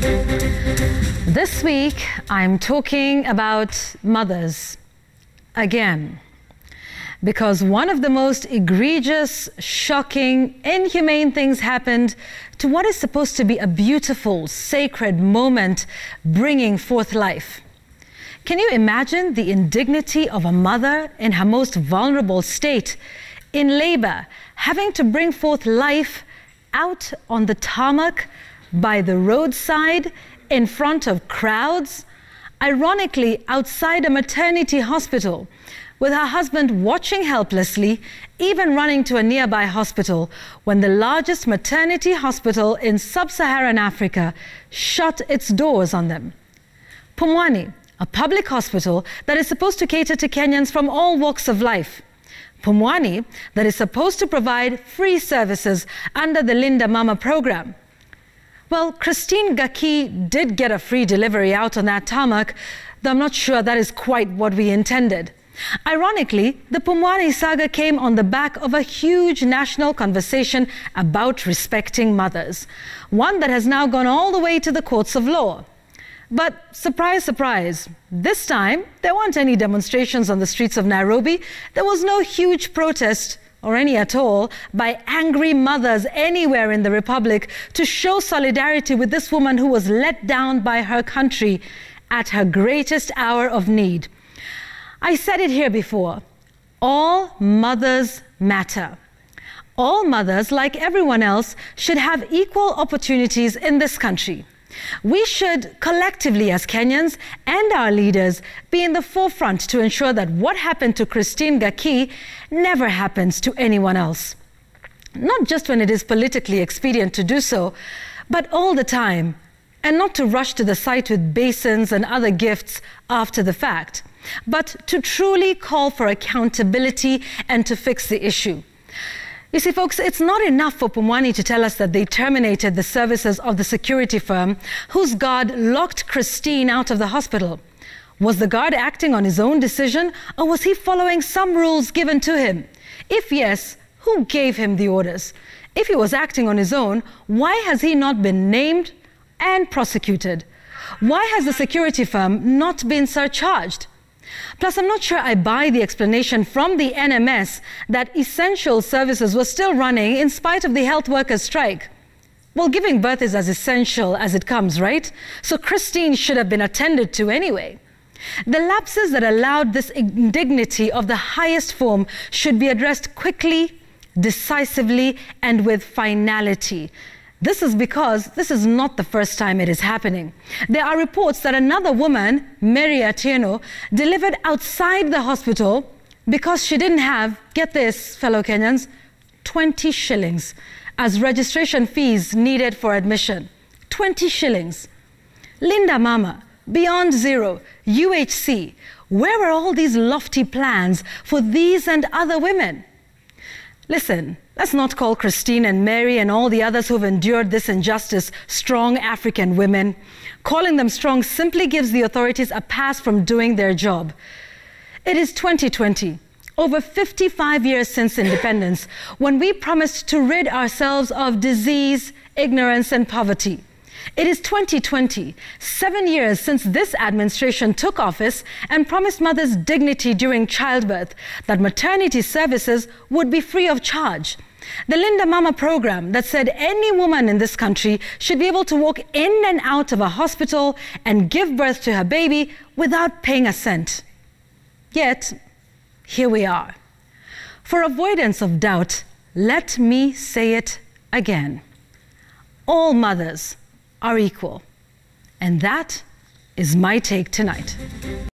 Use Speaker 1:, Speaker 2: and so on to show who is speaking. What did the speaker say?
Speaker 1: This week, I'm talking about mothers again, because one of the most egregious, shocking, inhumane things happened to what is supposed to be a beautiful, sacred moment bringing forth life. Can you imagine the indignity of a mother in her most vulnerable state, in labor, having to bring forth life out on the tarmac, by the roadside, in front of crowds, ironically outside a maternity hospital, with her husband watching helplessly, even running to a nearby hospital, when the largest maternity hospital in sub-Saharan Africa shut its doors on them? Pumwani, a public hospital that is supposed to cater to Kenyans from all walks of life. Pumwani, that is supposed to provide free services under the Linda Mama program. Well, Christine Gaki did get a free delivery out on that tarmac, though I'm not sure that is quite what we intended. Ironically, the Pumwani saga came on the back of a huge national conversation about respecting mothers, one that has now gone all the way to the courts of law. But surprise, surprise, this time there weren't any demonstrations on the streets of Nairobi. There was no huge protest, or any at all, by angry mothers anywhere in the Republic to show solidarity with this woman who was let down by her country at her greatest hour of need. I said it here before, all mothers matter. All mothers, like everyone else, should have equal opportunities in this country. We should collectively, as Kenyans and our leaders, be in the forefront to ensure that what happened to Christine Gaki never happens to anyone else. Not just when it is politically expedient to do so, but all the time, and not to rush to the site with basins and other gifts after the fact, but to truly call for accountability and to fix the issue. You see, folks, it's not enough for Pumwani to tell us that they terminated the services of the security firm whose guard locked Christine out of the hospital. Was the guard acting on his own decision, or was he following some rules given to him? If yes, who gave him the orders? If he was acting on his own, why has he not been named and prosecuted? Why has the security firm not been surcharged? Plus, I'm not sure I buy the explanation from the NMS that essential services were still running in spite of the health workers' strike. Well, giving birth is as essential as it comes, right? So Christine should have been attended to anyway. The lapses that allowed this indignity of the highest form should be addressed quickly, decisively, and with finality. This is because this is not the first time it is happening. There are reports that another woman, Mary Atieno, delivered outside the hospital because she didn't have, get this, fellow Kenyans, 20 shillings as registration fees needed for admission. 20 shillings. Linda Mama, Beyond Zero, UHC, where were all these lofty plans for these and other women? Listen, let's not call Christine and Mary and all the others who've endured this injustice strong African women. Calling them strong simply gives the authorities a pass from doing their job. It is 2020, over 55 years since independence, when we promised to rid ourselves of disease, ignorance, and poverty. It is 2020, 7 years since this administration took office and promised mothers dignity during childbirth, that maternity services would be free of charge. The Linda Mama program that said any woman in this country should be able to walk in and out of a hospital and give birth to her baby without paying a cent. Yet, here we are. For avoidance of doubt, let me say it again. All mothers are equal. And that is my take tonight.